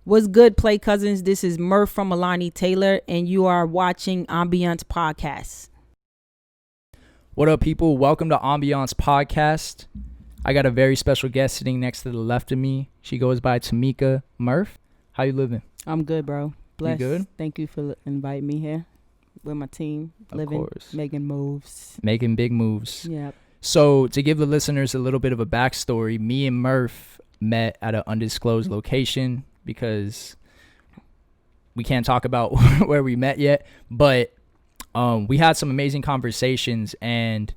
What's good, Play Cousins? This is Murph from Alani Taylor, and you are watching Ambiance Podcast. What up, people? Welcome to Ambiance Podcast. I got a very special guest sitting next to the left of me. She goes by Timeekah. Murph, how you living? I'm good, bro. Blessed. You good? Thank you for inviting me here with my team. Of course. Making moves. Making big moves. Yep. So to give the listeners a little bit of a backstory, me and Murph met at an undisclosed location because we can't talk about where we met yet. But we had some amazing conversations, and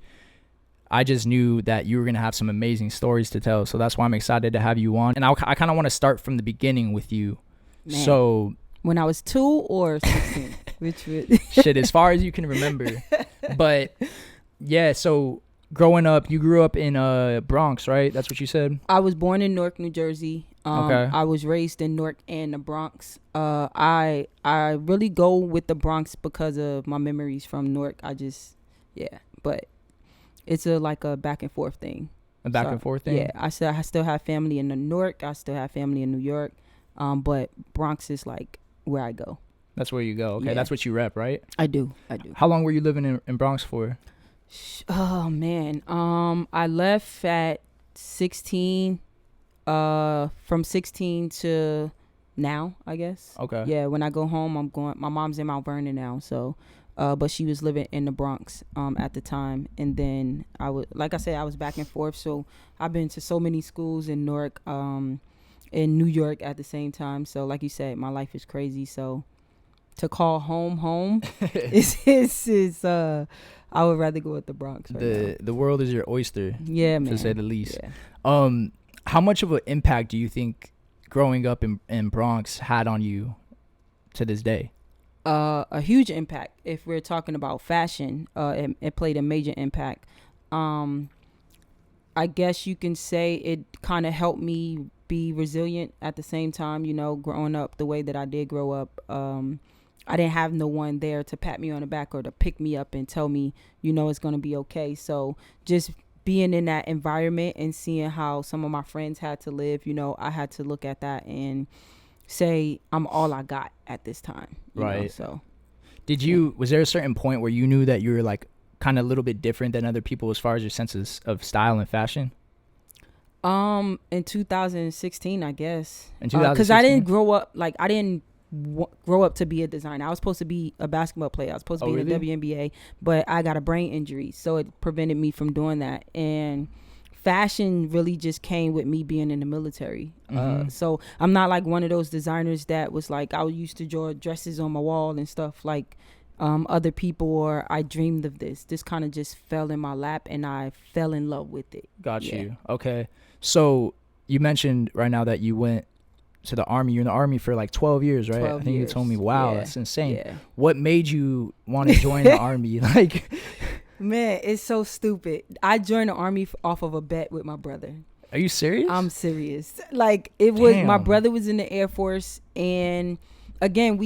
I just knew that you were going to have some amazing stories to tell. So that's why I'm excited to have you on. And I kind of want to start from the beginning with you. Man. So when I was 2 or 16? Which shit, as far as you can remember. But yeah, so growing up, you grew up in Bronx, right? That's what you said? I was born in Newark, New Jersey. Okay. I was raised in Newark and the Bronx. I really go with the Bronx because of my memories from Newark. But it's like a back and forth thing. A back and forth thing? Yeah, I still have family in Newark. I still have family in New York. But Bronx is like where I go. That's where you go. Okay, Yeah. That's what you rep, right? I do. How long were you living in Bronx for? Oh man. I left at 16. From 16 to now, I guess. Okay. Yeah, when I go home, my mom's in Mount Vernon now, so but she was living in the Bronx at the time. And then I was back and forth, so I've been to so many schools in Newark, in New York at the same time. So like you said, my life is crazy. So to call home is I would rather go with the Bronx right now. The world is your oyster. Yeah, man. To say the least. Yeah. How much of an impact do you think growing up in Bronx had on you to this day? A huge impact. If we're talking about fashion, it played a major impact. I guess you can say it kind of helped me be resilient at the same time, growing up the way that I did grow up. I didn't have no one there to pat me on the back or to pick me up and tell me, it's going to be okay. So just being in that environment and seeing how some of my friends had to live, I had to look at that and say I'm all I got at this time. Right. So was there a certain point where you knew that you were like kind of a little bit different than other people as far as your senses of style and fashion? In 2016, I guess. In 2016? Because I didn't grow up, I didn't grow up to be a designer. I was supposed to be a basketball player. I was supposed to be in the WNBA, but I got a brain injury, so it prevented me from doing that. And fashion really just came with me being in the military. So I'm not like one of those designers that was like, I used to draw dresses on my wall and stuff like other people, or I dreamed of this. This kind of just fell in my lap and I fell in love with it. Got you. Okay. So you mentioned right now that you went to the Army. You're in the Army for like 12 years, right? 12 I think years. you told me. Wow, Yeah. That's insane. Yeah. What made you want to join the Army? Like, man, it's so stupid. I joined the Army off of a bet with my brother. are you serious? I'm serious. Like, it was, Damn. my brother was in the Air Force, and again,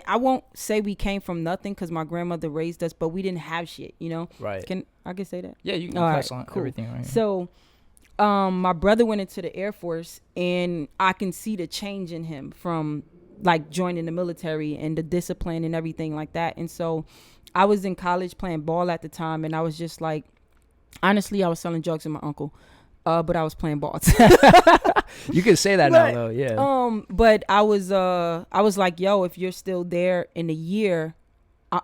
I won't say we came from nothing because my grandmother raised us, but we didn't have shit, Right. I can say that? Yeah, you can All press right, on cool. everything right here. So my brother went into the Air Force, and I can see the change in him from like joining the military and the discipline and everything like that. And so I was in college playing ball at the time, and I was just like, honestly, I was selling drugs with my uncle, but I was playing ball. You can say that now though, yeah. But I was like, yo, if you're still there in a year,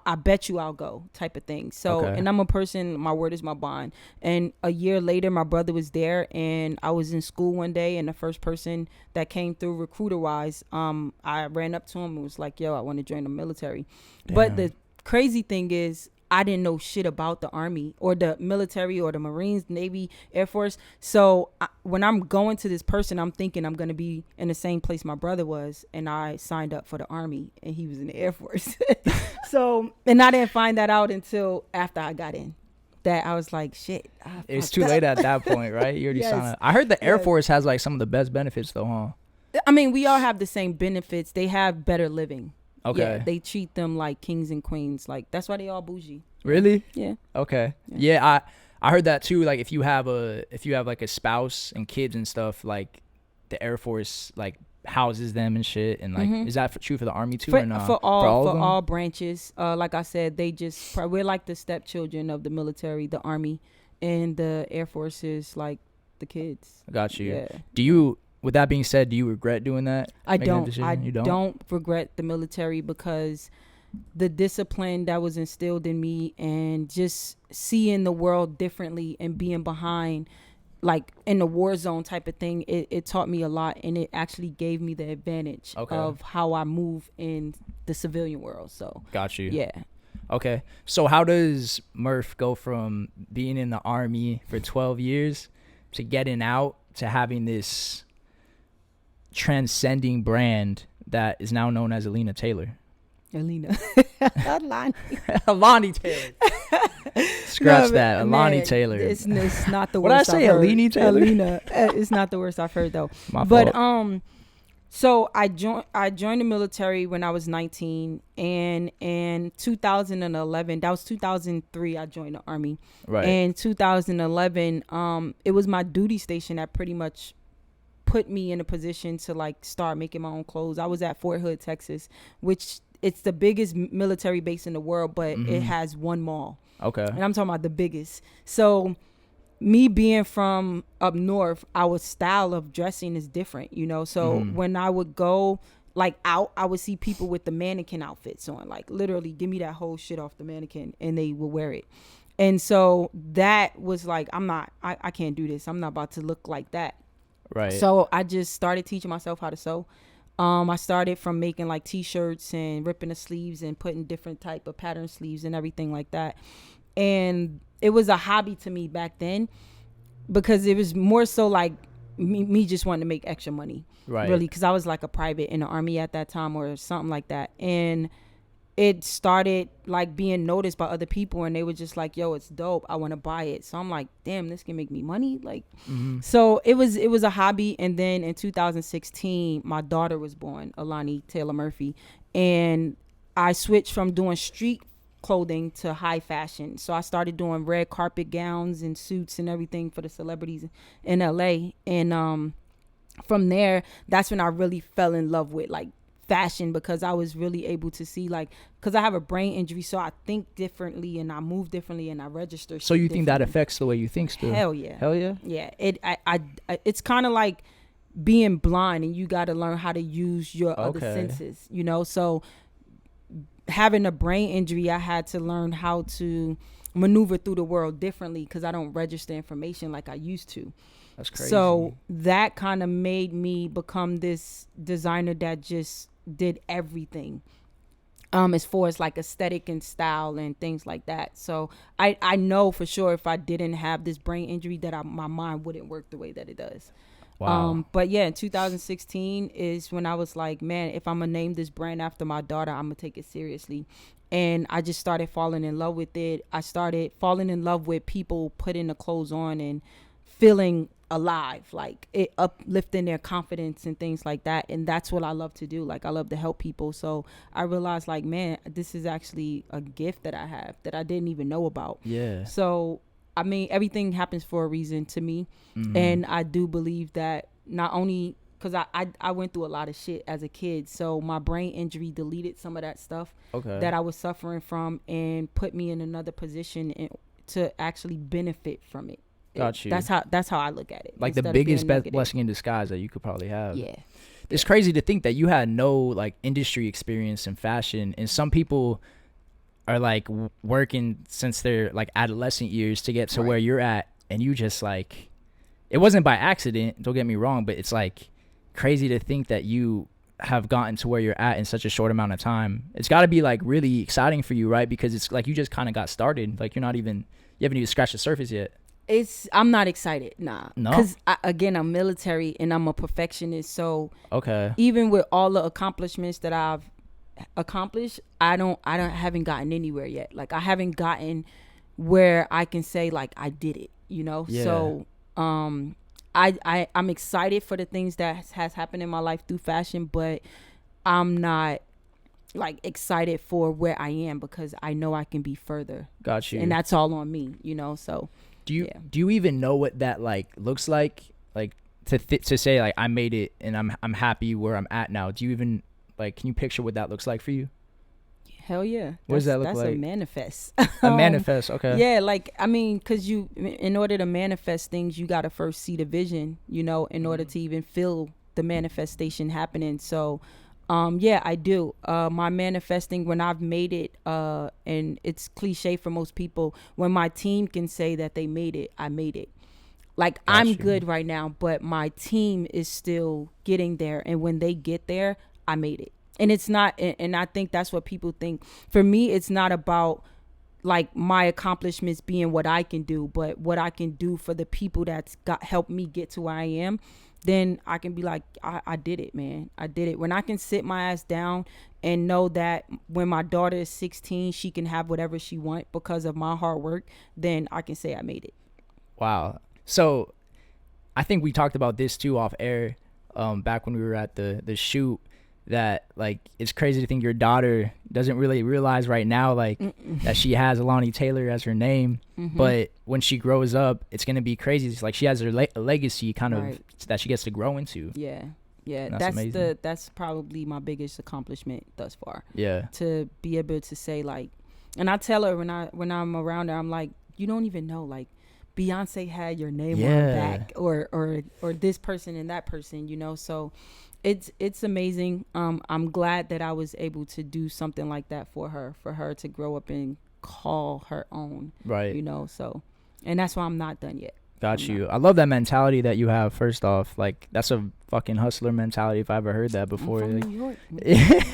I bet you I'll go, type of thing. So, Okay. and I'm a person, my word is my bond. And a year later, my brother was there, and I was in school one day, and the first person that came through recruiter wise, I ran up to him and was like, yo, I want to join the military. Damn. But the crazy thing is, I didn't know shit about the Army or the military or the Marines, Navy, Air Force. So when I'm going to this person, I'm thinking I'm going to be in the same place my brother was. And I signed up for the Army, and he was in the Air Force. So, and I didn't find that out until after I got in. That I was like, shit. It's too late at that point, right? You already Yes. signed up. I heard the Air Yes. Force has like some of the best benefits though, huh? I mean, we all have the same benefits. They have better living. Okay. Yeah, they treat them like kings and queens. Like, that's why they all bougie. Really? Yeah. Okay. Yeah, I heard that too. Like if you have like a spouse and kids and stuff, like the Air Force like houses them and shit, and like is that true for the Army too, or not? For all branches. Like I said, we're like the stepchildren of the military. The Army and the Air Force is like the kids. Got you. Yeah. Do you, with that being said, do you regret doing that? I don't. I don't regret the military, because the discipline that was instilled in me and just seeing the world differently and being behind, like in the war zone type of thing, it taught me a lot, and it actually gave me the advantage of how I move in the civilian world. So got you. Yeah. Okay. So how does Murph go from being in the Army for 12 years to getting out to having this transcending brand that is now known as Alani Taylor? Alani Taylor. Scratch that. Alani Taylor. It's not the worst. What did I say? Alani Taylor. Alina. It's not the worst I've heard though. My fault. So I joined the military when I was 19, and in 2011, that was 2003, I joined the Army. Right. And 2011, it was my duty station that pretty much put me in a position to like start making my own clothes. I was at Fort Hood, Texas, which it's the biggest military base in the world, but it has one mall. Okay. And I'm talking about the biggest. So me being from up north, our style of dressing is different, you know? So when I would go like out, I would see people with the mannequin outfits on, like literally give me that whole shit off the mannequin, and they would wear it. And so that was like, I can't do this. I'm not about to look like that. Right. So I just started teaching myself how to sew. I started from making like t-shirts and ripping the sleeves and putting different type of pattern sleeves and everything like that. And it was a hobby to me back then, because it was more so like me just wanting to make extra money. Right. Really, because I was like a private in the Army at that time or something like that. And it started like being noticed by other people, and they were just like, yo, it's dope, I want to buy it. So I'm like, damn, this can make me money. Like, so it was a hobby. And then in 2016, my daughter was born, Alani Taylor Murphy, and I switched from doing street clothing to high fashion. So I started doing red carpet gowns and suits and everything for the celebrities in LA. And from there, that's when I really fell in love with like fashion, because I was really able to see, like, because I have a brain injury, so I think differently and I move differently and I register. So you think that affects the way you think still? Hell yeah. Hell yeah. Yeah. It's kind of like being blind, and you got to learn how to use your other senses, you know? So having a brain injury, I had to learn how to maneuver through the world differently, because I don't register information like I used to. That's crazy. So that kind of made me become this designer that just did everything, as far as like aesthetic and style and things like that. So I know for sure if I didn't have this brain injury that my mind wouldn't work the way that it does. Wow. But yeah, in 2016 is when I was like, man, if I'm gonna name this brand after my daughter, I'm gonna take it seriously. And I just started falling in love with it. I started falling in love with people putting the clothes on and feeling alive, like it uplifting their confidence and things like that. And that's what I love to do. Like, I love to help people. So I realized, like, man, this is actually a gift that I have that I didn't even know about. Yeah. So I mean, everything happens for a reason to me. And I do believe that, not only because I went through a lot of shit as a kid, so my brain injury deleted some of that stuff that I was suffering from and put me in another position to actually benefit from it. Got you. That's how I look at it. Like the biggest blessing in disguise that you could probably have. Yeah. It's crazy to think that you had no like industry experience in fashion, and some people are like working since their like adolescent years to get to where you're at, and you just like, it wasn't by accident, don't get me wrong, but it's like crazy to think that you have gotten to where you're at in such a short amount of time. It's got to be like really exciting for you, right? Because it's like you just kind of got started. Like you haven't even scratched the surface yet. I'm not excited, nah. No, because again, I'm military and I'm a perfectionist. So okay, even with all the accomplishments that I've accomplished, I haven't gotten anywhere yet. Like, I haven't gotten where I can say like I did it, you know. Yeah. So I'm excited for the things that has happened in my life through fashion, but I'm not like excited for where I am, because I know I can be further. Got you. And that's all on me, you know. So do you even know what that like looks like to say like I made it and I'm happy where I'm at now. Do you even like, can you picture what that looks like for you? Hell yeah. What does that look like? like? That's a manifest. A manifest, okay. Yeah, like, I mean, because in order to manifest things, you got to first see the vision, you know, in order to even feel the manifestation happening. So, yeah, I do. My manifesting, when I've made it, and it's cliche for most people, when my team can say that they made it, I made it. Like, I'm good right now, but my team is still getting there. And when they get there, I made it. And it's not, and I think that's what people think. For me, it's not about like my accomplishments being what I can do, but what I can do for the people that's helped me get to where I am. Then I can be like, I did it, man. I did it. When I can sit my ass down and know that when my daughter is 16, she can have whatever she wants because of my hard work, then I can say I made it. Wow. So I think we talked about this too off air, back when we were at the shoot, that like it's crazy to think your daughter doesn't really realize right now like that she has Alani Taylor as her name, but when she grows up it's gonna be crazy. It's like she has her legacy kind of that she gets to grow into. Yeah that's that's probably my biggest accomplishment thus far. Yeah, to be able to say like, and I tell her when I'm around her, I'm like, you don't even know, like Beyonce had your name on her back, or this person and that person, you know. So it's amazing. I'm glad that I was able to do something like that for her to grow up and call her own, right? You know, so, and that's why I'm not done yet. Got you. I love that mentality that you have. First off, like that's a fucking hustler mentality if I ever heard that before. I'm like, from New York.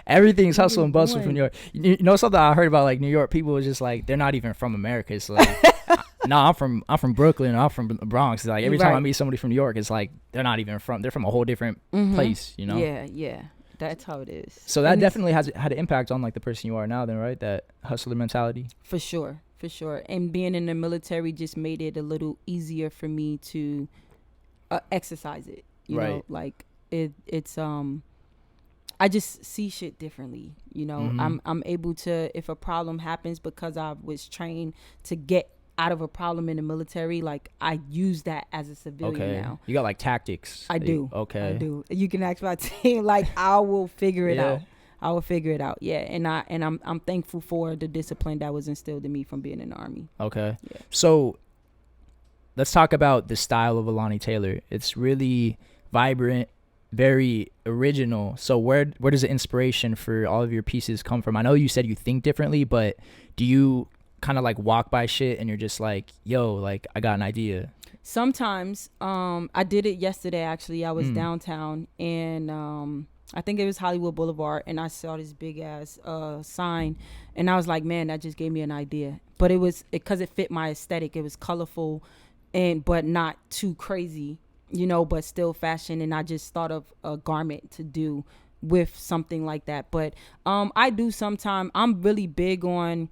Everything's hustle and bustle from New York. You know something I heard about like New York people was just like they're not even from America. It's like no, I'm from Brooklyn. I'm from the Bronx. It's like every time I meet somebody from New York, it's like they're not even from. They're from a whole different place. You know. Yeah. That's how it is. So that definitely has had an impact on like the person you are now. Then, right? That hustler mentality. For sure. And being in the military just made it a little easier for me to exercise it. You know, like it's I just see shit differently. You know, I'm able to, if a problem happens because I was trained to get out of a problem in the military, like I use that as a civilian now. You got like tactics. I do. Okay. I do. You can ask my team, like I will figure it out. I will figure it out. Yeah. And I'm thankful for the discipline that was instilled in me from being in the Army. Okay. Yeah. So let's talk about the style of Alani Taylor. It's really vibrant, very original. So where does the inspiration for all of your pieces come from? I know you said you think differently, but do you kind of like walk by shit and you're just like, yo, like I got an idea? Sometimes. I did it yesterday actually. I was downtown and I think it was Hollywood Boulevard, and I saw this big ass sign, and I was like, man, that just gave me an idea. But it was because it fit my aesthetic. It was colorful but not too crazy, you know, but still fashion. And I just thought of a garment to do with something like that. But I do sometimes. I'm really big on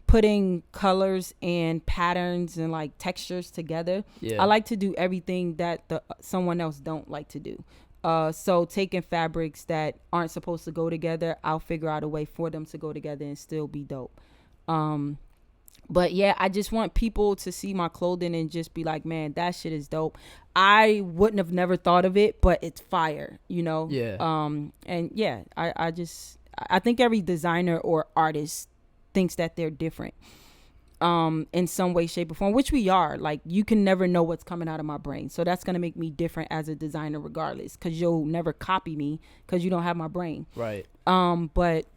putting colors and patterns and like textures together. I like to do everything that someone else don't like to do. So taking fabrics that aren't supposed to go together, I'll figure out a way for them to go together and still be dope. But yeah, I just want people to see my clothing and just be like, man, that shit is dope. I wouldn't have never thought of it, but it's fire, you know? Yeah. And yeah, I think every designer or artist thinks that they're different. In some way, shape, or form, which we are. Like, you can never know what's coming out of my brain. So that's going to make me different as a designer regardless, because you'll never copy me because you don't have my brain. Right. But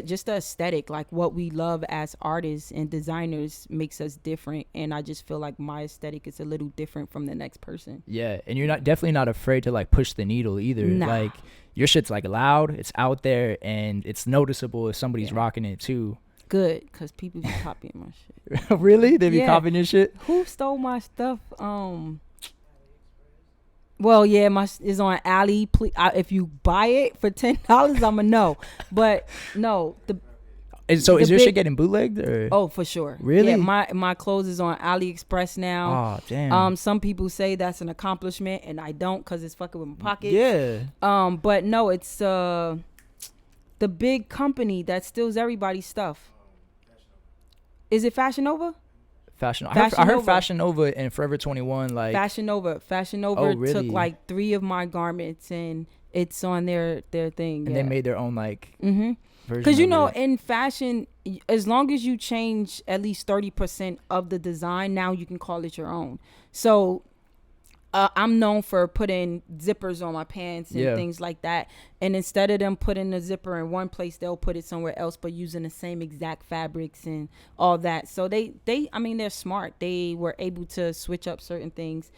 just the aesthetic, like what we love as artists and designers makes us different. And I just feel like my aesthetic is a little different from the next person. Yeah. And you're definitely not afraid to like push the needle either. Nah. Like your shit's like loud, it's out there, and it's noticeable if somebody's rocking it too. Good, because people be copying my shit. Really? They be copying your shit? Who stole my stuff? Well, yeah, it's on Ali. Please, if you buy it for $10, I'ma know. But no, is your shit getting bootlegged? Or? Oh, for sure. Really? Yeah, my clothes is on AliExpress now. Oh, damn. Some people say that's an accomplishment, and I don't, because it's fucking with my pockets. Yeah. But no, it's the big company that steals everybody's stuff. Is it Fashion Nova? I heard Fashion Nova and Forever 21 like Fashion Nova really? took like 3 of my garments and it's on their thing. And they made their own like version. Because in fashion, as long as you change at least 30% of the design, now you can call it your own. So I'm known for putting zippers on my pants and things like that. And instead of them putting the zipper in one place, they'll put it somewhere else, but using the same exact fabrics and all that. So they're smart. They were able to switch up certain things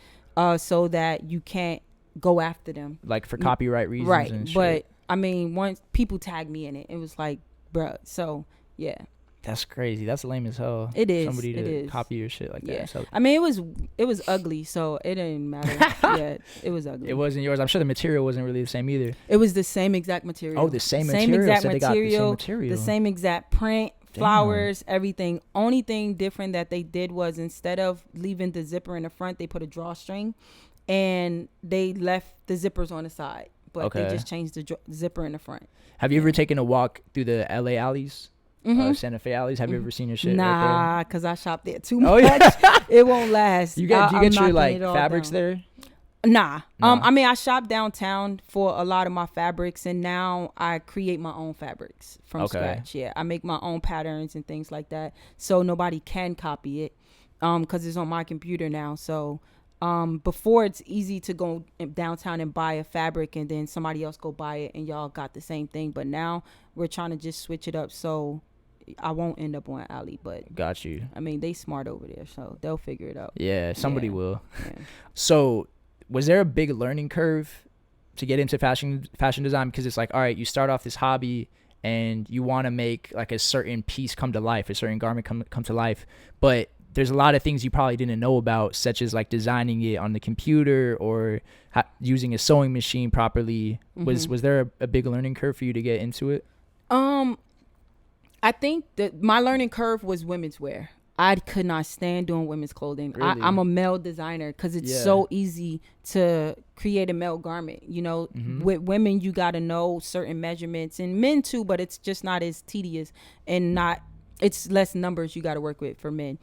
so that you can't go after them. Like for copyright reasons. Right. And shit. But once people tagged me in it, it was like, bruh. So, yeah. That's crazy. That's lame as hell. It is. Somebody to copy your shit like that. So. It was ugly, so it didn't matter. Yeah, it was ugly. It wasn't yours. I'm sure the material wasn't really the same either. It was the same exact material. Oh, the same material. Exact so material. The same exact print, flowers, everything. Only thing different that they did was instead of leaving the zipper in the front, they put a drawstring, and they left the zippers on the side. But they just changed the zipper in the front. Have you ever taken a walk through the LA alleys? Santa Fe alleys. Have you ever seen your shit? Nah, because I shop there too much. It won't last. You get your like fabrics there? Nah. I shop downtown for a lot of my fabrics, and now I create my own fabrics from scratch. Yeah, I make my own patterns and things like that, so nobody can copy it. Because it's on my computer now. So, before it's easy to go downtown and buy a fabric, and then somebody else go buy it, and y'all got the same thing. But now we're trying to just switch it up, so I won't end up on alley. But got you. they smart over there, so they'll figure it out. Yeah, somebody will. Yeah. So was there a big learning curve to get into fashion design? Because it's like, all right, you start off this hobby and you want to make like a certain piece come to life, a certain garment come to life, but there's a lot of things you probably didn't know about, such as like designing it on the computer or using a sewing machine properly. Was there a big learning curve for you to get into it? I think that my learning curve was women's wear. I could not stand doing women's clothing. Really? I'm a male designer because it's so easy to create a male garment. With women, you got to know certain measurements, and men too, but it's just not as tedious and it's less numbers you got to work with for men.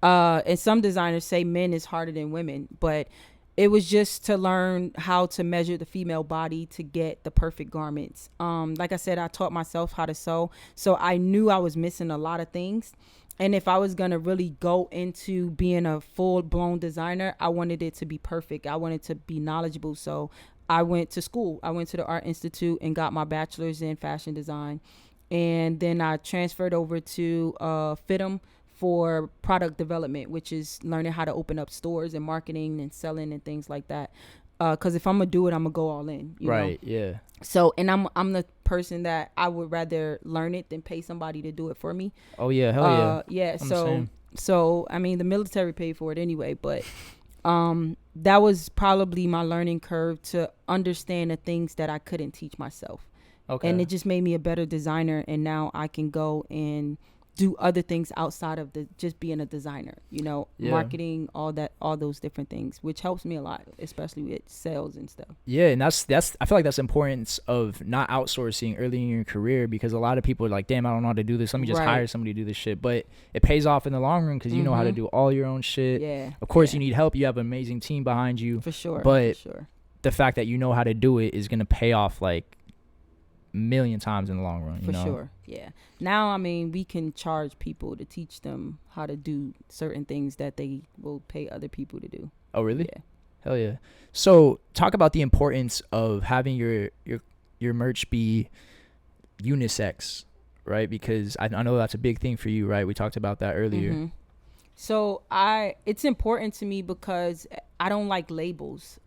And some designers say men is harder than women, but it was just to learn how to measure the female body to get the perfect garments. Like I said, I taught myself how to sew, so I knew I was missing a lot of things. And if I was going to really go into being a full-blown designer, I wanted it to be perfect. I wanted to be knowledgeable. So I went to school. I went to the Art Institute and got my bachelor's in fashion design. And then I transferred over to FITM for product development, which is learning how to open up stores and marketing and selling and things like that. Because if I'm going to do it, I'm going to go all in. You know? Yeah. So, and I'm the person that I would rather learn it than pay somebody to do it for me. Oh, yeah. Hell yeah. Yeah. So, the military paid for it anyway. But that was probably my learning curve to understand the things that I couldn't teach myself. Okay. And it just made me a better designer. And now I can go and do other things outside of just being a designer, marketing, all those different things, which helps me a lot, especially with sales and stuff. Yeah. And that's I feel like that's the importance of not outsourcing early in your career, because a lot of people are like, damn, I don't know how to do this. Let me just hire somebody to do this shit. But it pays off in the long run because you know how to do all your own shit. Yeah. Of course, you need help. You have an amazing team behind you. For sure. But the fact that you know how to do it is going to pay off like million times in the long run. For sure. Yeah. Now, we can charge people to teach them how to do certain things that they will pay other people to do. Oh, really? Yeah. Hell yeah. So talk about the importance of having your merch be unisex, right? Because I know that's a big thing for you, right? We talked about that earlier. Mm-hmm. So it's important to me because I don't like labels.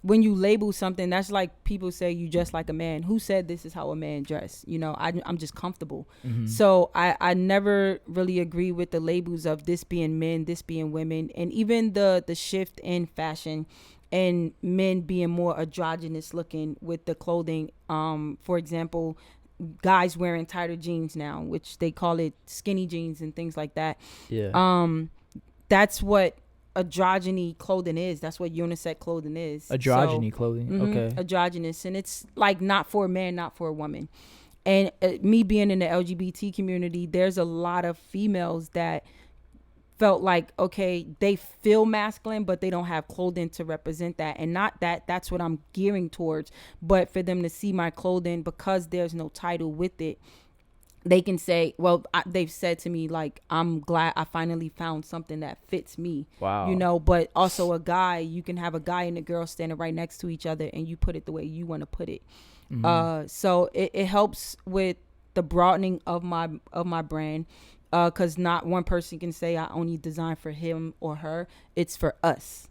When you label something, that's like people say you dress like a man. Who said this is how a man dress? I'm just comfortable. Mm-hmm. So I never really agree with the labels of this being men, this being women, and even the shift in fashion and men being more androgynous looking with the clothing. For example, guys wearing tighter jeans now, which they call it skinny jeans and things like that. Yeah. That's what androgyny clothing is. That's what unisex clothing is. Androgyny clothing. Okay. Androgynous, and it's like not for a man, not for a woman. And me being in the LGBT community, there's a lot of females that felt like, okay, they feel masculine, but they don't have clothing to represent that. And not that that's what I'm gearing towards, but for them to see my clothing, because there's no title with it, they can say, well, they've said to me, like, I'm glad I finally found something that fits me. Wow. You know, but also a guy, you can have a guy and a girl standing right next to each other and you put it the way you want to put it. So it helps with the broadening of my brand, because not one person can say I only design for him or her. It's for us,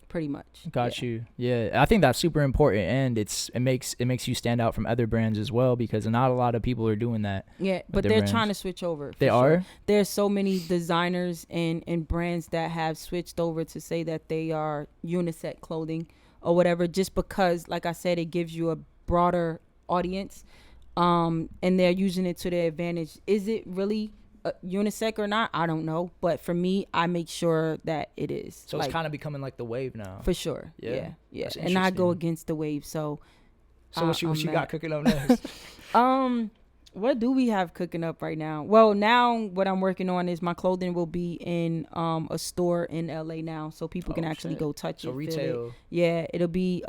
pretty much. Got you. Yeah, I think that's super important, and it makes you stand out from other brands as well, because not a lot of people are doing that. Yeah, but they're brands. Trying to switch over. They are? There's so many designers and brands that have switched over to say that they are unisex clothing or whatever, just because, like I said, it gives you a broader audience, and they're using it to their advantage. Is it really unisex or not? I don't know, but for me, I make sure that it is. So it's kind of becoming like the wave now. For sure. Yeah. And I go against the wave. So what you got cooking up next? What do we have cooking up right now? Well, now what I'm working on is my clothing will be in a store in LA now, so people can actually go touch it. So retail. Yeah, it'll be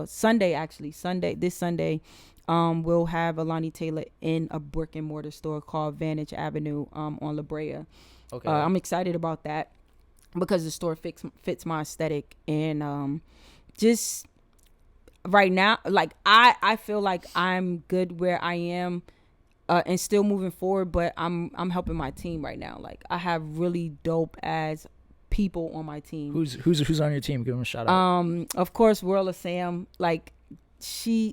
Sunday, actually. This Sunday. We'll have Alani Taylor in a brick and mortar store called Vantage Avenue on La Brea. Okay. I'm excited about that because the store fits my aesthetic, and just right now, like I feel like I'm good where I am, and still moving forward, but I'm helping my team right now. Like, I have really dope ass people on my team. Who's on your team? Give them a shout out. Of course, World of Sam. Like,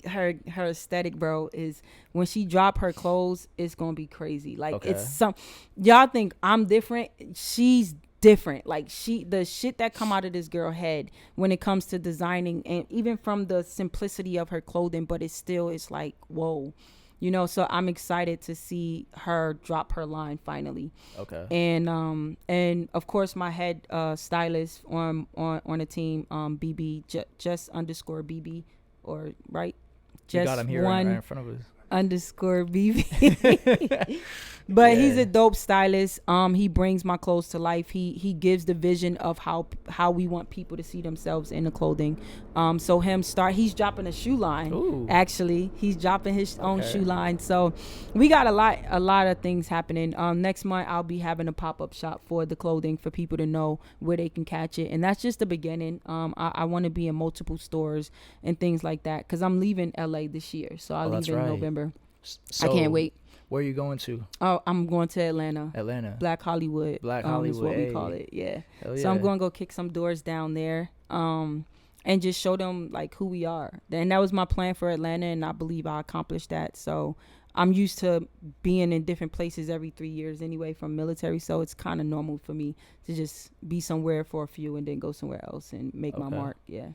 her aesthetic, bro, is when she drop her clothes, it's gonna be crazy. Like, it's y'all think I'm different, she's different. Like, the shit that come out of this girl head when it comes to designing, and even from the simplicity of her clothing, but it's like, whoa, you know. So I'm excited to see her drop her line finally. Okay. And of course my head stylist on the team, BB, just underscore BB. Or right, just got him here right in front of us. Underscore BB. But he's a dope stylist. He brings my clothes to life. He gives the vision of how we want people to see themselves in the clothing. So he's dropping a shoe line. Ooh. Actually, he's dropping his own shoe line. So we got a lot of things happening. Next month I'll be having a pop-up shop for the clothing for people to know where they can catch it, and that's just the beginning. I want to be in multiple stores and things like that, because I'm leaving LA this year, so I leave in November. So I can't wait. Where are you going to? Oh, I'm going to Atlanta. Black Hollywood. Is what we call it. Yeah. So I'm going to go kick some doors down there, and just show them like who we are. And that was my plan for Atlanta, and I believe I accomplished that. So I'm used to being in different places every 3 years anyway from military, so it's kind of normal for me to just be somewhere for a few and then go somewhere else and make my mark. Yeah.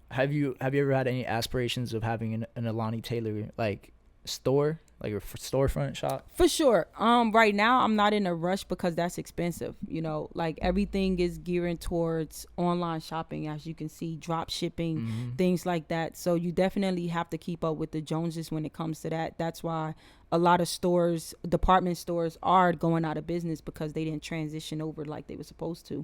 Have you ever had any aspirations of having an Alani Taylor like store, like a storefront shop? For sure. Right now I'm not in a rush because that's expensive. You know, like everything is gearing towards online shopping, as you can see, drop shipping, things like that. So you definitely have to keep up with the Joneses when it comes to that. That's why a lot of stores, department stores, are going out of business because they didn't transition over like they were supposed to.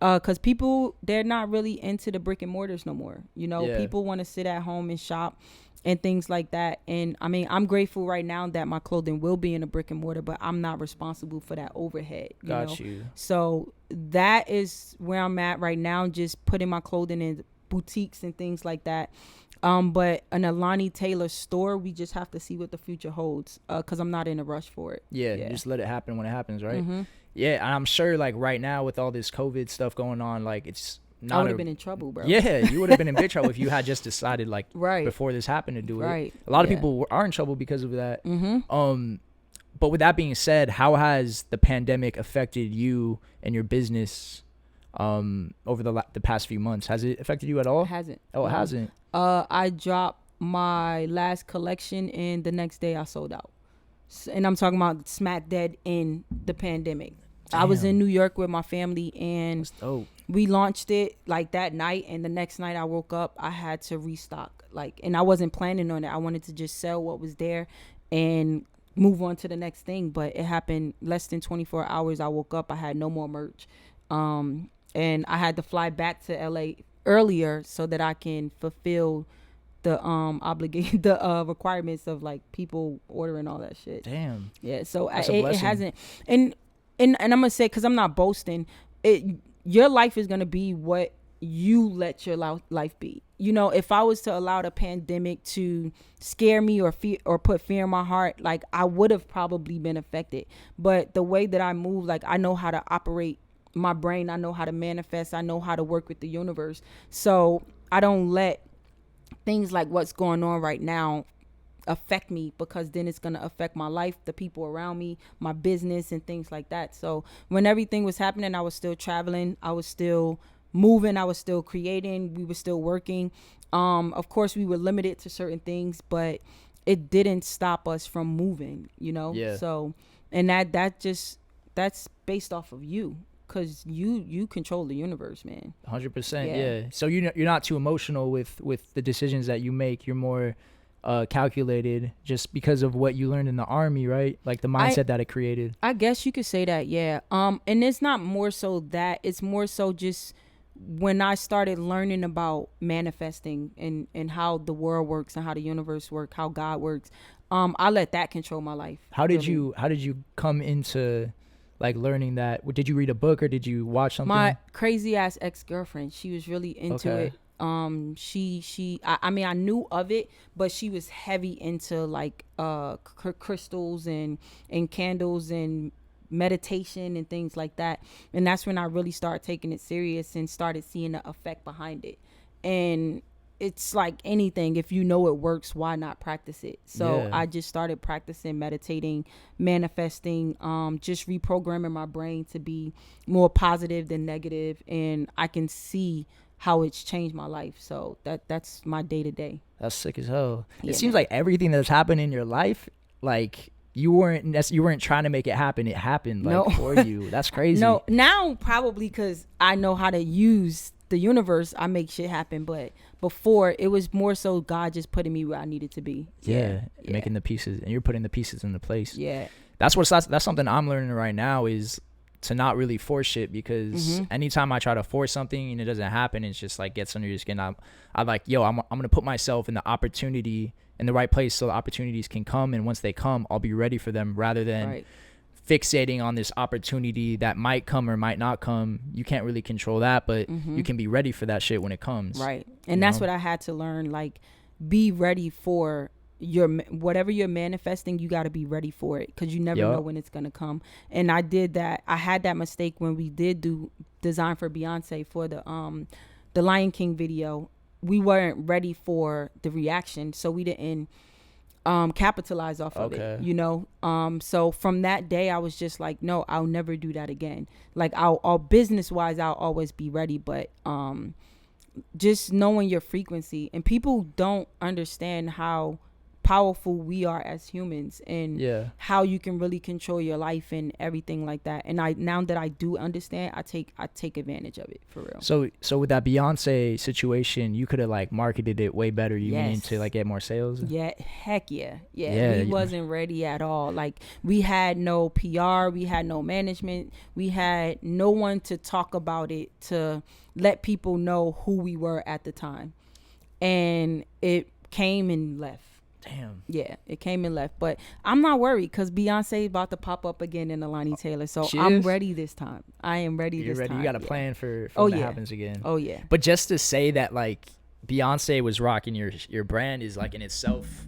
Because people, they're not really into the brick and mortars no more. You know, people want to sit at home and shop and things like that. And I mean, I'm grateful right now that my clothing will be in a brick and mortar, but I'm not responsible for that overhead. Got you. So that is where I'm at right now, just putting my clothing in boutiques and things like that. But an Alani Taylor store, we just have to see what the future holds, because I'm not in a rush for it. Yeah, just let it happen when it happens, right? Yeah, and I'm sure like right now with all this COVID stuff going on, like it's I would have been in trouble, bro. Yeah, you would have been in big trouble if you had just decided like before this happened to do it. Right. A lot of people are in trouble because of that. But with that being said, how has the pandemic affected you and your business over the past few months? Has it affected you at all? It hasn't. Oh, it hasn't. I dropped my last collection and the next day I sold out. And I'm talking about smack dead in the pandemic. Damn. I was in New York with my family, and we launched it like that night, and the next night I woke up, I had to restock, like, and I wasn't planning on it. I wanted to just sell what was there and move on to the next thing, but it happened less than 24 hours. I woke up, I had no more merch. And I had to fly back to LA earlier so that I can fulfill the obligation, the requirements of like people ordering all that shit. Damn. Yeah, so It hasn't, and I'm gonna say, because I'm not boasting, your life is gonna be what you let your life be. You know, if I was to allow the pandemic to scare me or put fear in my heart, like I would have probably been affected. But the way that I move, like I know how to operate my brain, I know how to manifest, I know how to work with the universe. So I don't let things like what's going on right now affect me, because then it's going to affect my life, the people around me, my business, and things like that. So when everything was happening, I was still traveling, I was still moving, I was still creating, we were still working. Of course we were limited to certain things, but it didn't stop us from moving, you know. Yeah. So, and that's based off of you, because you control the universe, man. 100%. Yeah. So you're not too emotional with the decisions that you make. You're more calculated, just because of what you learned in the army, right? Like the mindset that it created. I guess you could say that, yeah. And it's not more so that, it's more so just when I started learning about manifesting and how the world works and how the universe works, how God works, I let that control my life. How did you come into like learning that? Did you read a book or did you watch something? My crazy ass ex-girlfriend, she was really into it. I mean, I knew of it, but she was heavy into like crystals and candles and meditation and things like that. And that's when I really started taking it serious and started seeing the effect behind it. And it's like anything, if you know it works, why not practice it? So I just started practicing meditating, manifesting, just reprogramming my brain to be more positive than negative, and I can see how it's changed my life. So that's my day-to-day. That's sick as hell. It seems like everything that's happened in your life, like you weren't trying to make it happen, it happened like for you. That's crazy. No, now probably because I know how to use the universe, I make shit happen. But before, it was more so God just putting me where I needed to be. Making the pieces, and you're putting the pieces into place. That's something I'm learning right now, is to not really force shit, because anytime I try to force something and it doesn't happen, it's just like gets under your skin. I'm like, I'm gonna put myself in the opportunity in the right place so the opportunities can come, and once they come, I'll be ready for them, rather than fixating on this opportunity that might come or might not come. You can't really control that, but you can be ready for that shit when it comes. Right. And that's what I had to learn. Like, be ready for whatever you're manifesting. You got to be ready for it, because you never know when it's going to come. And I did that. I had that mistake when we did do design for Beyonce for the Lion King video. We weren't ready for the reaction, so we didn't capitalize off of it, you know. So from that day, I was just like, no, I'll never do that again. Like, I'll business wise, I'll always be ready, but just knowing your frequency. And people don't understand how powerful we are as humans, and how you can really control your life and everything like that. And now that I do understand, I take advantage of it, for real. So with that Beyonce situation, you could have like marketed it way better. You mean to like get more sales? Heck yeah. We wasn't ready at all. Like, we had no PR, we had no management, we had no one to talk about it, to let people know who we were at the time. And it came and left. Damn. Yeah, it came and left. But I'm not worried, because Beyonce about to pop up again in Alani Taylor. So I'm ready this time. I am ready this time. You got a plan for when that happens again. Oh, yeah. But just to say that, like, Beyonce was rocking your brand is, like, in itself,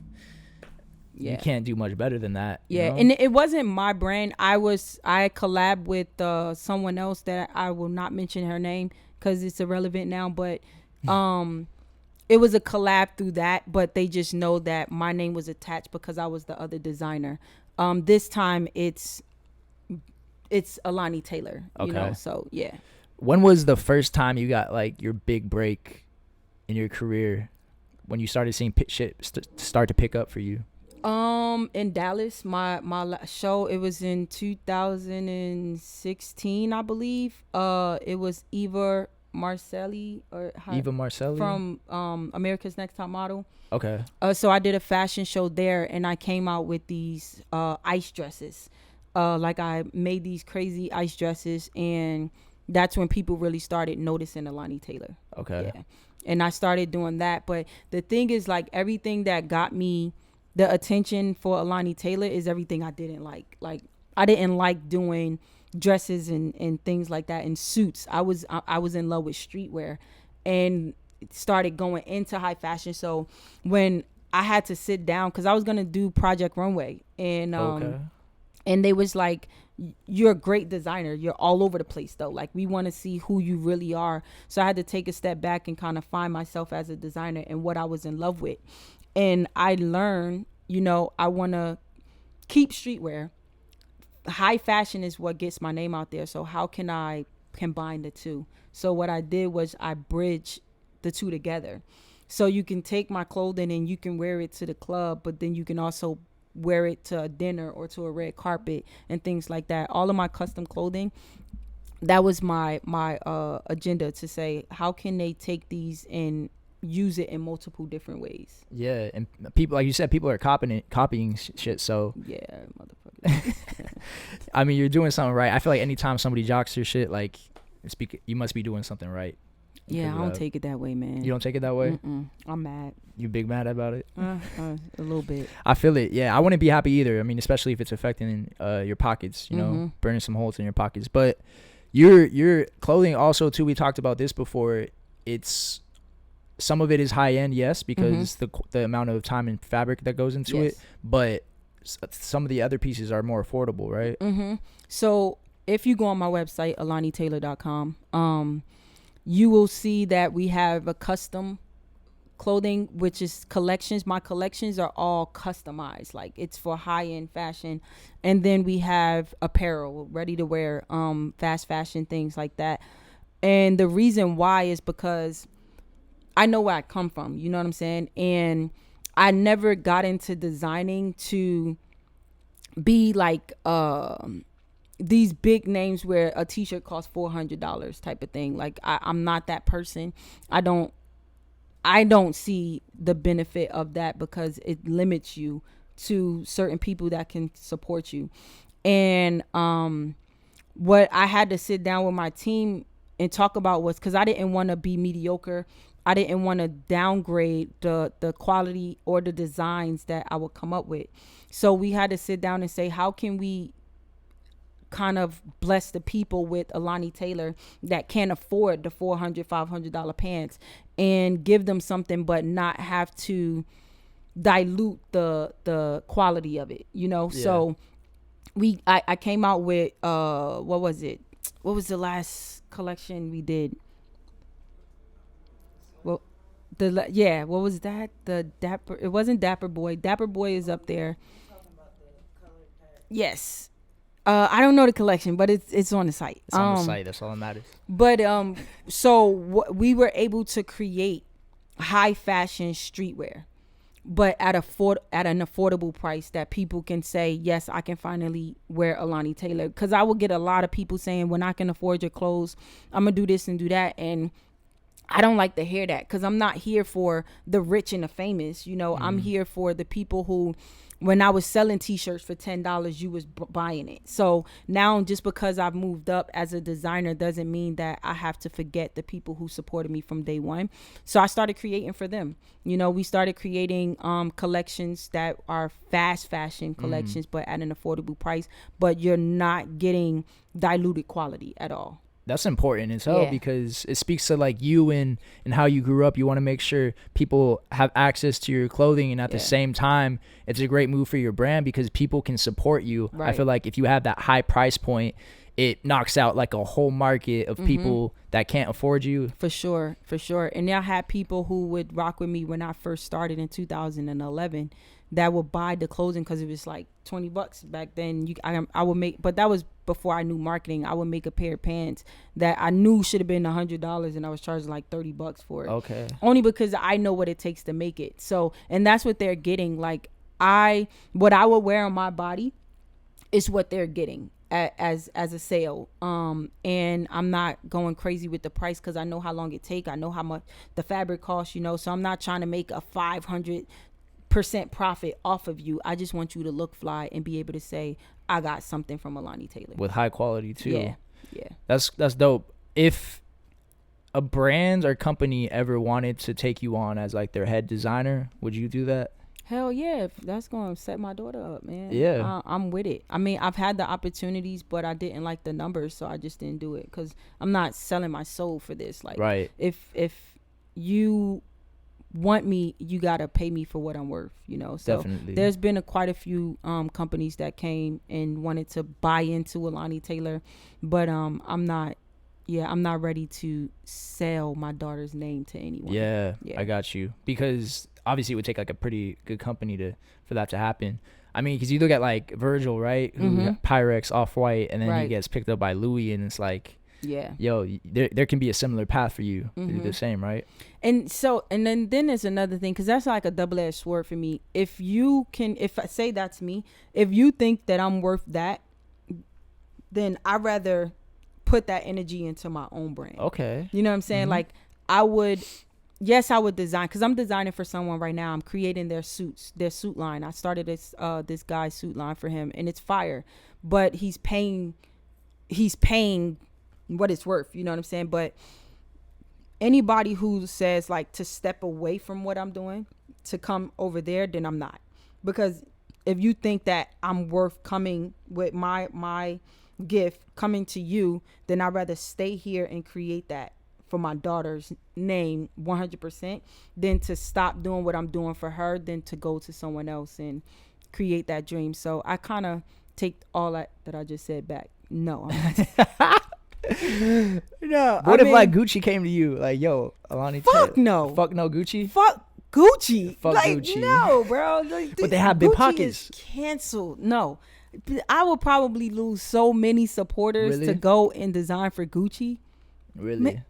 you can't do much better than that. Yeah, you know? and it wasn't my brand. I collab with someone else that I will not mention her name because it's irrelevant now. But it was a collab through that, but they just know that my name was attached because I was the other designer. This time it's Alani Taylor, you know, so yeah. When was the first time you got like your big break in your career, when you started seeing shit start to pick up for you? In Dallas, my show, it was in 2016, I believe. It was Eva Marcelli from America's Next Top Model. Okay. So I did a fashion show there, and I came out with these ice dresses. Like, I made these crazy ice dresses, and that's when people really started noticing Alani Taylor. Okay. Yeah. And I started doing that. But the thing is, like, everything that got me the attention for Alani Taylor is everything I didn't like. Like, I didn't like doing dresses and things like that and suits. I was in love with streetwear and started going into high fashion. So when I had to sit down, because I was going to do Project Runway, and and they was like, you're a great designer, you're all over the place though, like we want to see who you really are. So I had to take a step back and kind of find myself as a designer and what I was in love with. And I learned, you know, I want to keep streetwear. High fashion is what gets my name out there, so how can I combine the two? So what I did was I bridged the two together. So you can take my clothing and you can wear it to the club, but then you can also wear it to a dinner or to a red carpet and things like that. All of my custom clothing, that was my agenda, to say, how can they take these and use it in multiple different ways? Yeah, and people, like you said, people are copying shit. So yeah, motherfucker. I mean, you're doing something right. I feel like anytime somebody jocks your shit, like, you must be doing something right. Yeah, I don't take it that way, man. You don't take it that way? I'm mad. You big mad about it? A little bit. I feel it. Yeah, I wouldn't be happy either. I mean, especially if it's affecting your pockets, you know, burning some holes in your pockets. But your clothing also, too, we talked about this before. It's, some of it is high end, yes, because the amount of time and fabric that goes into it. But some of the other pieces are more affordable, right? So if you go on my website, AlaniTaylor.com, you will see that we have a custom clothing, which is collections. My collections are all customized, like it's for high-end fashion. And then we have apparel, ready to wear, fast fashion, things like that. And the reason why is because I know where I come from, you know what I'm saying? And I never got into designing to be like these big names where a t-shirt costs $400 type of thing. Like I'm not that person. I don't see the benefit of that, because it limits you to certain people that can support you. And what I had to sit down with my team and talk about was, because I didn't want to be mediocre. I didn't want to downgrade the quality or the designs that I would come up with. So we had to sit down and say, how can we kind of bless the people with Alani Taylor that can't afford the $400-$500 pants, and give them something but not have to dilute the quality of it, you know? Yeah. So I came out with what was the last collection we did? Well, what was that? It wasn't Dapper Boy. Dapper Boy is up there. Yes. I don't know the collection, but it's on the site. It's on the site. That's all that matters. But so we were able to create high fashion streetwear, but at an affordable price that people can say, yes, I can finally wear Alani Taylor. Because I will get a lot of people saying, when I can afford your clothes, I'm gonna do this and do that, and I don't like to hear that, because I'm not here for the rich and the famous. You know, I'm here for the people who, when I was selling t-shirts for $10, you was buying it. So now, just because I've moved up as a designer doesn't mean that I have to forget the people who supported me from day one. So I started creating for them. You know, we started creating collections that are fast fashion collections, but at an affordable price. But you're not getting diluted quality at all. That's important as hell, because it speaks to like you and how you grew up. You want to make sure people have access to your clothing, and at the same time, it's a great move for your brand because people can support you. Right. I feel like if you have that high price point, it knocks out like a whole market of people that can't afford you. For sure. And I had people who would rock with me when I first started in 2011 that would buy the clothing because it was like $20 back then. I would make, but that was before I knew marketing. I would make a pair of pants that I knew should have been $100, and I was charging like $30 for it. Okay. Only because I know what it takes to make it. So, and that's what they're getting. Like what I would wear on my body is what they're getting as a sale. And I'm not going crazy with the price because I know how long it take. I know how much the fabric costs, you know, so I'm not trying to make a 500% profit off of you. I just want you to look fly and be able to say, I got something from Alani Taylor. With high quality too. Yeah. That's dope. if a brand or company ever wanted to take you on as like their head designer, would you do that? Hell yeah, if that's going to set my daughter up, man. Yeah. I'm with it. I mean, I've had the opportunities, but I didn't like the numbers, so I just didn't do it because I'm not selling my soul for this. Like, right. If you want me, you got to pay me for what I'm worth, you know? So definitely. There's been quite a few companies that came and wanted to buy into Alani Taylor, but I'm not ready to sell my daughter's name to anyone. Yeah, I got you. Because obviously it would take like a pretty good company for that to happen. I mean, because you look at like Virgil, right? Who Pyrex, Off-White, and then he gets picked up by Louis, and it's like, yo, there can be a similar path for you to do the same, right? And so, and then there's another thing, because that's like a double-edged sword for me. If I say that's me, if you think that I'm worth that, then I'd rather put that energy into my own brand. Okay. You know what I'm saying? Like, I would design, because I'm designing for someone right now. I'm creating their suit line. I started this guy's suit line for him, and it's fire, but he's paying what it's worth. You know what I'm saying? But anybody who says like to step away from what I'm doing to come over there, then I'm not. Because if you think that I'm worth coming with my gift coming to you, then I'd rather stay here and create that for my daughter's name 100% than to stop doing what I'm doing for her, than to go to someone else and create that dream. So I kind of take all that I just said back. No, I'm not. No. What if like Gucci came to you like, yo, Alani Taylor? Fuck no Gucci. Fuck Gucci. Fuck like, Gucci. No, bro. Like, but they have big Gucci pockets. Is canceled. No, I will probably lose so many supporters to go and design for Gucci. Really?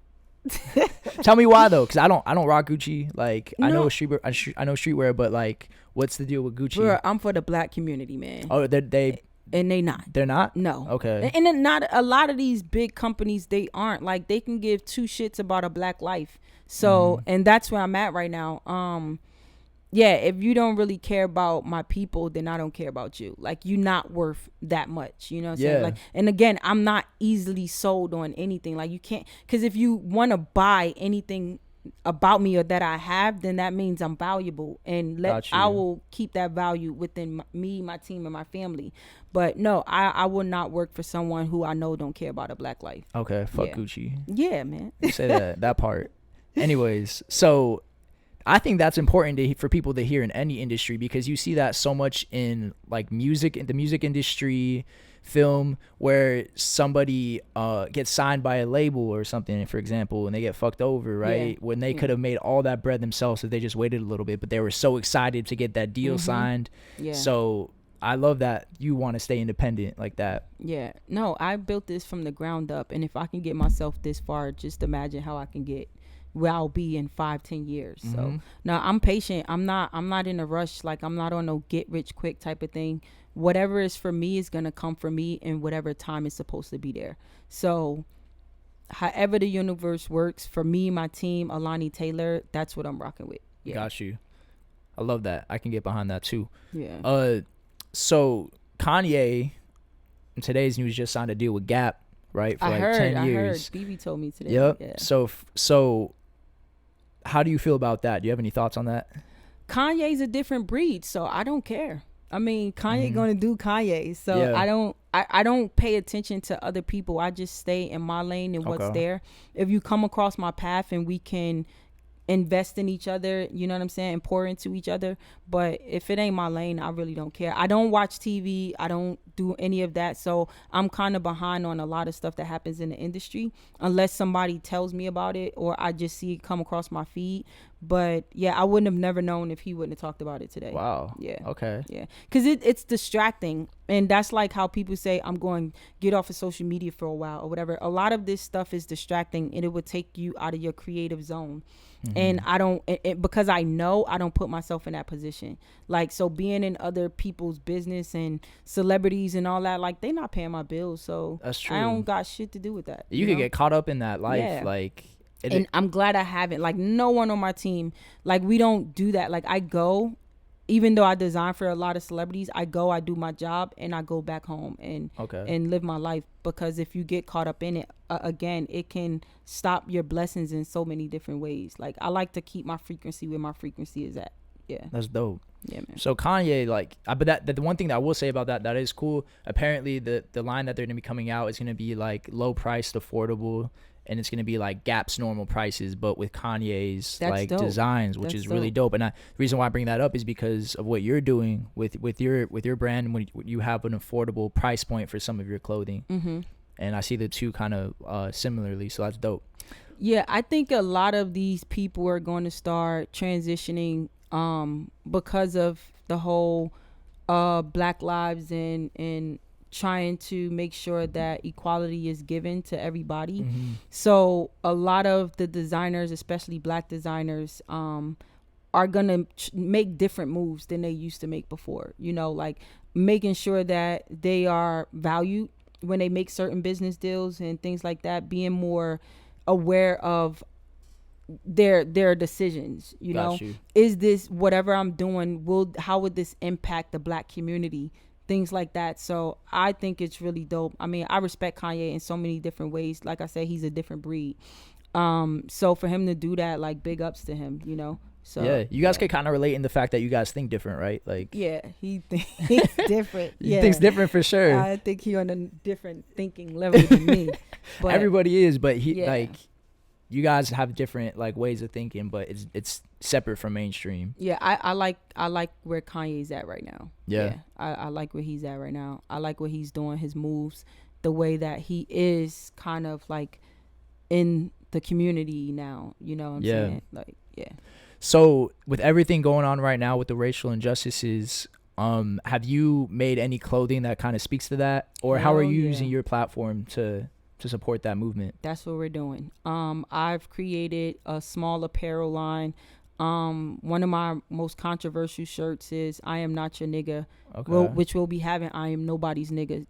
Tell me why though, because I don't rock Gucci. Like, I know streetwear, but like, what's the deal with Gucci? Bro, I'm for the black community, man. Oh, they and they not. They're not? No. Okay. And then not a lot of these big companies, they aren't. Like, they can give two shits about a black life. So, and that's where I'm at right now. Yeah, if you don't really care about my people, then I don't care about you. Like, you're not worth that much. You know what I'm saying? Like, and again, I'm not easily sold on anything. Like, you can't, because if you want to buy anything about me or that I have, then that means I'm valuable, and I will keep that value within me, my team, and my family. But no, I will not work for someone who I know don't care about a black life. Okay, fuck Gucci. Yeah, man. You say that part. Anyways, so I think that's important for people to hear in any industry, because you see that so much in like music, in the music industry, film, where somebody gets signed by a label or something, for example, and they get fucked over, right? When they could have made all that bread themselves if they just waited a little bit, but they were so excited to get that deal signed. So I love that you want to stay independent like that. Yeah. No, I built this from the ground up, and if I can get myself this far, just imagine how I can get where I'll be in 5-10 years. So now I'm patient. I'm not in a rush. Like, I'm not on no get rich quick type of thing. Whatever is for me is gonna come for me in whatever time is supposed to be there. So however the universe works for me, my team, Alani Taylor, that's what I'm rocking with. Yeah. Got you. I love that. I can get behind that too. Yeah. So Kanye in today's news just signed a deal with Gap, right? For 10 years. I heard. BB told me today. Yep. Yeah. So how do you feel about that? Do you have any thoughts on that? Kanye's a different breed, so I don't care. I mean, Kanye gonna do Kanye, so I don't pay attention to other people. I just stay in my lane and what's there. If you come across my path and we can invest in each other, you know what I'm saying, and pour into each other. But if it ain't my lane, I really don't care. I don't watch TV. I don't do any of that. So I'm kind of behind on a lot of stuff that happens in the industry, unless somebody tells me about it or I just see it come across my feed. But yeah, I wouldn't have never known if he wouldn't have talked about it today. Wow. Yeah. Okay. Yeah. Because it's distracting. And that's like how people say, I'm going to get off of social media for a while or whatever. A lot of this stuff is distracting, and it would take you out of your creative zone. And I don't, because I know I don't put myself in that position. Like, so being in other people's business and celebrities and all that, like, they not paying my bills. So that's true. I don't got shit to do with that. You could get caught up in that life. Yeah. Like, and I'm glad I haven't. Like, no one on my team, like, we don't do that. Like, I go even though I design for a lot of celebrities, I do my job, and I go back home and live my life. Because if you get caught up in it, again, it can stop your blessings in so many different ways. Like, I like to keep my frequency where my frequency is at. Yeah. That's dope. Yeah, man. So Kanye, like, but that the one thing that I will say about that is cool. Apparently, the line that they're gonna be coming out is gonna be like low priced, affordable, and it's gonna be like Gap's normal prices, but with Kanye's like dope. Designs, which is really dope. And the reason why I bring that up is because of what you're doing with your brand, when you have an affordable price point for some of your clothing. Mm-hmm. And I see the two kind of similarly, so that's dope. Yeah, I think a lot of these people are going to start transitioning because of the whole Black Lives and trying to make sure that equality is given to everybody. Mm-hmm. So a lot of the designers, especially Black designers, are gonna make different moves than they used to make before. You know, like making sure that they are valued when they make certain business deals and things like that, being more aware of their decisions. You know, is this, whatever I'm doing, how would this impact the Black community? Things like that. So I think it's really dope. I mean, I respect Kanye in so many different ways. Like I said, he's a different breed. So for him to do that, like, big ups to him, you know. So yeah, you guys can kind of relate in the fact that you guys think different, right? Like, yeah, he thinks different. He thinks different for sure. I think he on a different thinking level than me. But everybody is, but like, you guys have different like ways of thinking, but it's separate from mainstream. Yeah, I like where Kanye's at right now. Yeah. I like where he's at right now. I like what he's doing, his moves, the way that he is kind of like in the community now. You know what I'm saying? Like, yeah. So with everything going on right now with the racial injustices, have you made any clothing that kind of speaks to that, or how are you using your platform to support that movement? That's what we're doing. I've created a small apparel line. One of my most controversial shirts is "I am not your nigga," which will be having "I am nobody's nigga"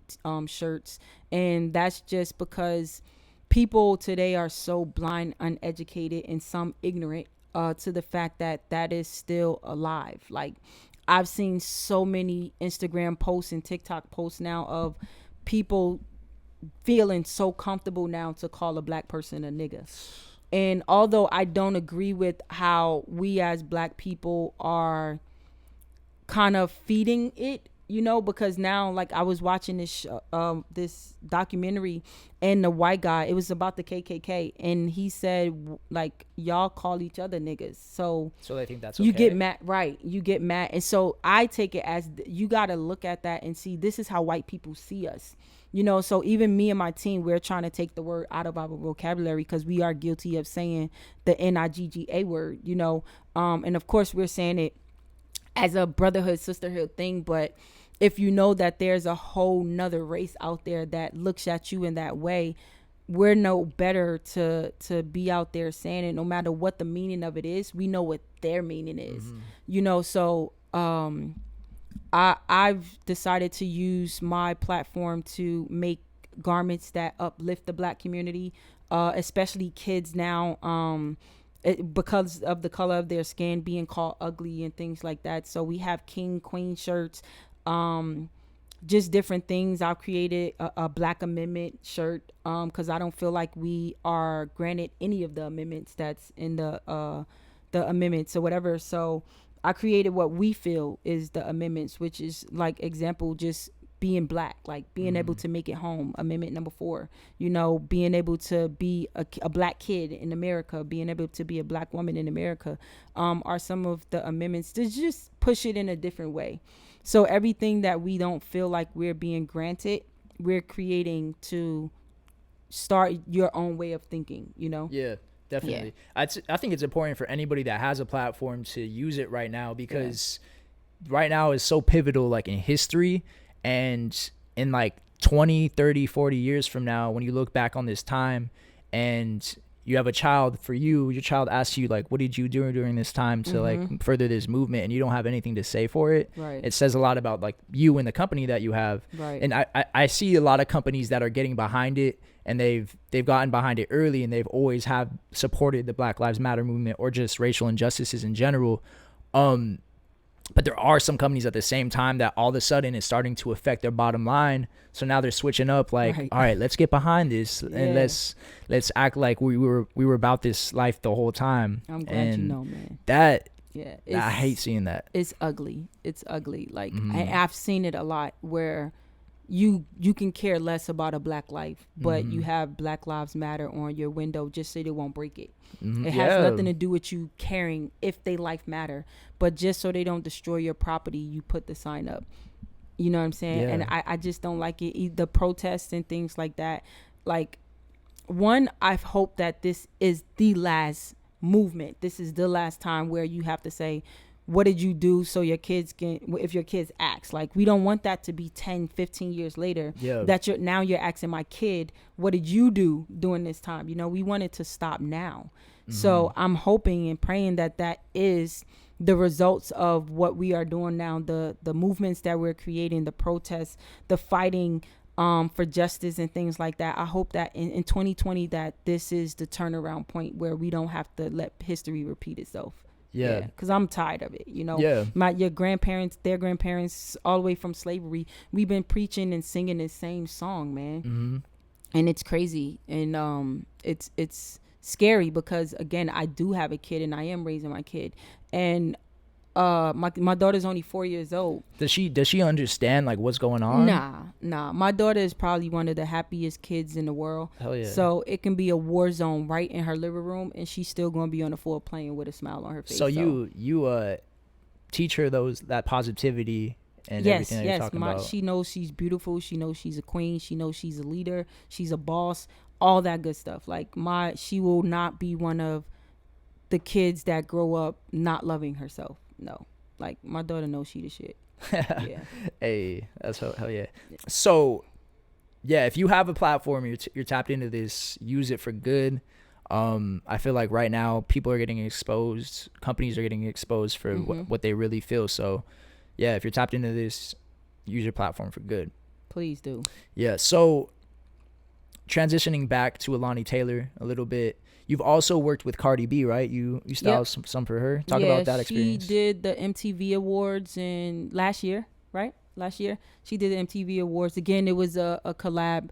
shirts, and that's just because people today are so blind, uneducated, and some ignorant to the fact that is still alive. Like, I've seen so many Instagram posts and TikTok posts now of people feeling so comfortable now to call a Black person a nigga. And although I don't agree with how we as Black people are kind of feeding it, you know, because now, like, I was watching this documentary, and the white guy, it was about the KKK, and he said, like, y'all call each other niggas, so they think that's okay. You get mad, right? You get mad, and so I take it as you got to look at that and see, this is how white people see us. You know, so even me and my team, we're trying to take the word out of our vocabulary because we are guilty of saying the NIGGA word, you know. And of course, we're saying it as a brotherhood, sisterhood thing. But if you know that there's a whole nother race out there that looks at you in that way, we're no better to be out there saying it. No matter what the meaning of it is, we know what their meaning is, you know. So I've decided to use my platform to make garments that uplift the Black community, especially kids now, because of the color of their skin being called ugly and things like that. So we have king, queen shirts, just different things. I've created a Black Amendment shirt because I don't feel like we are granted any of the amendments that's in the amendments or whatever. So I created what we feel is the amendments, which is, like, example, just being Black, like being able to make it home. Amendment number 4, you know, being able to be a Black kid in America, being able to be a Black woman in America, are some of the amendments to just push it in a different way. So everything that we don't feel like we're being granted, we're creating to start your own way of thinking, you know? Yeah. Definitely. Yeah. I think it's important for anybody that has a platform to use it right now, because right now is so pivotal, like, in history, and in like 20, 30, 40 years from now, when you look back on this time and you have a child, your child asks you, like, what did you do during this time to like further this movement, and you don't have anything to say for it. Right. It says a lot about, like, you and the company that you have. Right. And I see a lot of companies that are getting behind it, and they've gotten behind it early, and they've always have supported the Black Lives Matter movement or just racial injustices in general. But there are some companies at the same time that all of a sudden is starting to affect their bottom line. So now they're switching up, like, all right, let's get behind this and let's act like we were about this life the whole time. I'm glad you know, man. I hate seeing that. It's ugly. It's ugly. Like I've seen it a lot where you can care less about a black life, but you have Black Lives Matter on your window just so they won't break it. It has nothing to do with you caring if they life matter, but just so they don't destroy your property, you put the sign up. You know what I'm saying? And I just don't like it. The protests and things like that. Like, one, I hope that this is the last movement. This is the last time where you have to say, what did you do so your kids can, if your kids ask, like, we don't want that to be 10, 15 years later that you're asking my kid, what did you do during this time? You know, we want it to stop now. So I'm hoping and praying that that is the results of what we are doing now, the movements that we're creating, the protests, the fighting for justice and things like that. I hope that in 2020 that this is the turnaround point where we don't have to let history repeat itself. Because I'm tired of it. You know, your grandparents, their grandparents, all the way from slavery, we've been preaching and singing the same song, man. And it's crazy. And it's scary because, again, I do have a kid and I am raising my kid. And my daughter's only 4 years old. Does she understand like what's going on? Nah. My daughter is probably one of the happiest kids in the world. Hell yeah. So it can be a war zone right in her living room, and she's still gonna be on the floor playing with a smile on her face. So you teach her that positivity and everything that you're talking about. She knows she's beautiful. She knows she's a queen. She knows she's a leader. She's a boss. All that good stuff. Like she will not be one of the kids that grow up not loving herself. No, like my daughter knows she the shit. Hey, that's hell yeah. So if you have a platform, you're tapped into this, use it for good. I feel like right now people are getting exposed, companies are getting exposed for what they really feel. So if you're tapped into this, use your platform for good. Please do. So transitioning back to Alani Taylor a little bit, you've also worked with Cardi B, right? You styled some for her. Talk about that experience. She did the MTV Awards last year, right? Last year. She did the MTV Awards. Again, it was a collab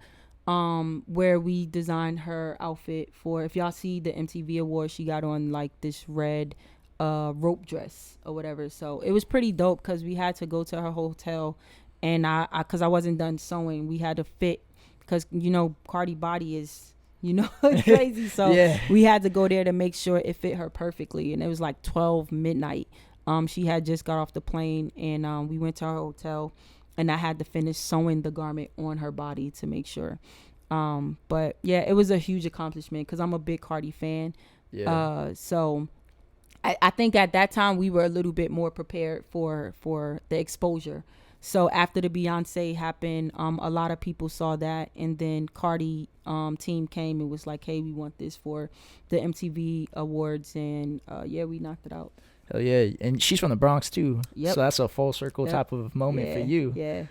where we designed her outfit for, if y'all see the MTV Awards, she got on like this red rope dress or whatever. So it was pretty dope because we had to go to her hotel, and because I wasn't done sewing, we had to fit, because, you know, Cardi body is, you know, crazy. So we had to go there to make sure it fit her perfectly. And it was like 12 midnight. She had just got off the plane, and we went to her hotel, and I had to finish sewing the garment on her body to make sure. But it was a huge accomplishment because I'm a big Cardi fan. So I think at that time we were a little bit more prepared for the exposure. So after the Beyonce happened, a lot of people saw that, and then Cardi team came and was like, hey, we want this for the MTV Awards, and we knocked it out. Hell yeah. And she's from the Bronx too. So that's a full circle type of moment for you.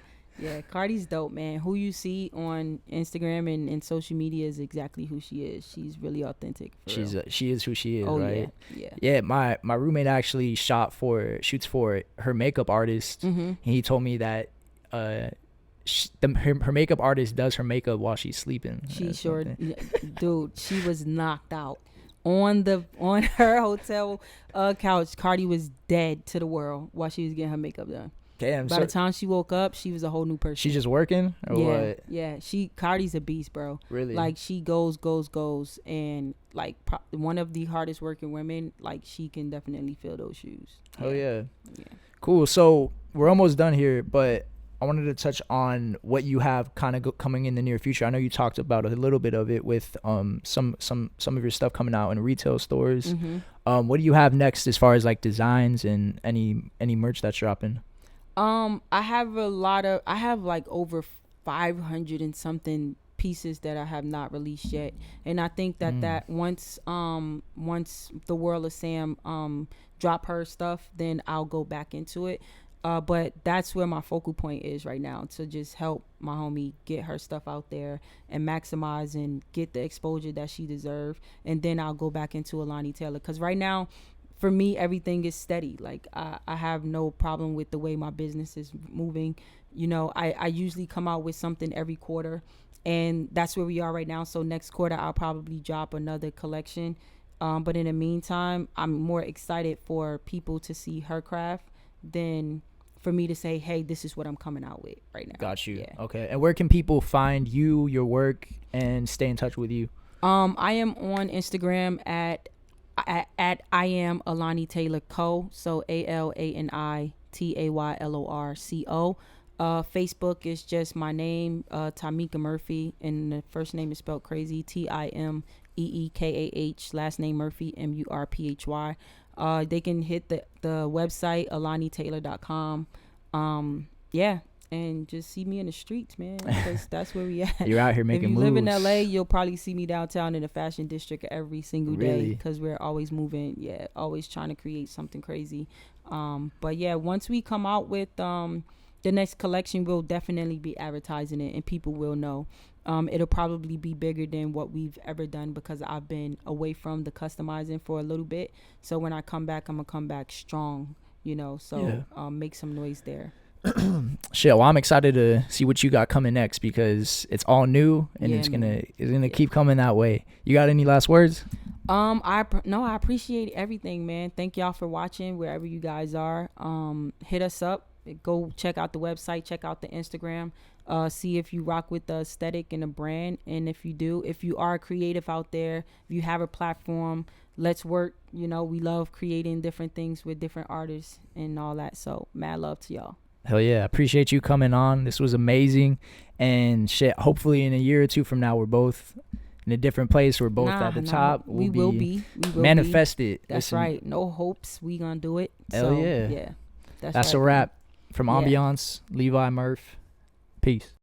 Cardi's dope, man. Who you see on Instagram and social media is exactly who she is. She's really authentic. She is who she is, right? Yeah. My roommate actually shoots for her makeup artist, and he told me that her makeup artist does her makeup while she's sleeping. Dude, she was knocked out on her hotel couch. Cardi was dead to the world while she was getting her makeup done. Damn, by the time she woke up, she was a whole new person. She just working or what? Yeah, Cardi's a beast, bro. Really? Like, she goes, and like one of the hardest working women. Like, she can definitely fill those shoes. Oh yeah. Cool. So we're almost done here, but I wanted to touch on what you have kind of coming in the near future. I know you talked about a little bit of it with some of your stuff coming out in retail stores. What do you have next as far as like designs and any merch that's dropping? I have like over 500 and something pieces that I have not released yet, and I think that once the World of Sam drop her stuff, then I'll go back into it. But that's where my focal point is right now, to just help my homie get her stuff out there and maximize and get the exposure that she deserves, and then I'll go back into Alani Taylor, because right now for me, everything is steady. Like I have no problem with the way my business is moving. You know, I usually come out with something every quarter, and that's where we are right now. So next quarter, I'll probably drop another collection. But in the meantime, I'm more excited for people to see her craft than for me to say, hey, this is what I'm coming out with right now. Got you. Yeah. Okay. And where can people find you, your work, and stay in touch with you? I am on Instagram at I am Alani Taylor Co. So ALANITAYLORCO. Facebook is just my name, Timeekah Murphy, and the first name is spelled crazy, TIMEEKAH, last name Murphy, MURPHY. They can hit the website AlaniTaylor.com. Yeah, and just see me in the streets, man, because that's where we at. You're out here making moves. If you live in LA, you'll probably see me downtown in the fashion district every single day, because we're always moving. Yeah, always trying to create something crazy. But yeah, once we come out with the next collection, we'll definitely be advertising it, and people will know. It'll probably be bigger than what we've ever done, because I've been away from the customizing for a little bit. So when I come back, I'm gonna come back strong, you know. So make some noise there. Shit, well, I'm excited to see what you got coming next, because it's all new, and it's gonna keep coming that way. You got any last words? I appreciate everything, man. Thank y'all for watching wherever you guys are. Hit us up. Go check out the website, check out the Instagram, see if you rock with the aesthetic and the brand. And if you do, if you are creative out there, if you have a platform, let's work. You know, we love creating different things with different artists and all that. So mad love to y'all. Hell yeah. Appreciate you coming on. This was amazing. And shit, hopefully in a year or two from now, we're both in a different place. We're both at the top. We will be. Manifest it. That's right. No hopes. We gonna do it. Hell yeah. Yeah. That's right, a wrap. From Ambiance, Levi, Murph. Peace.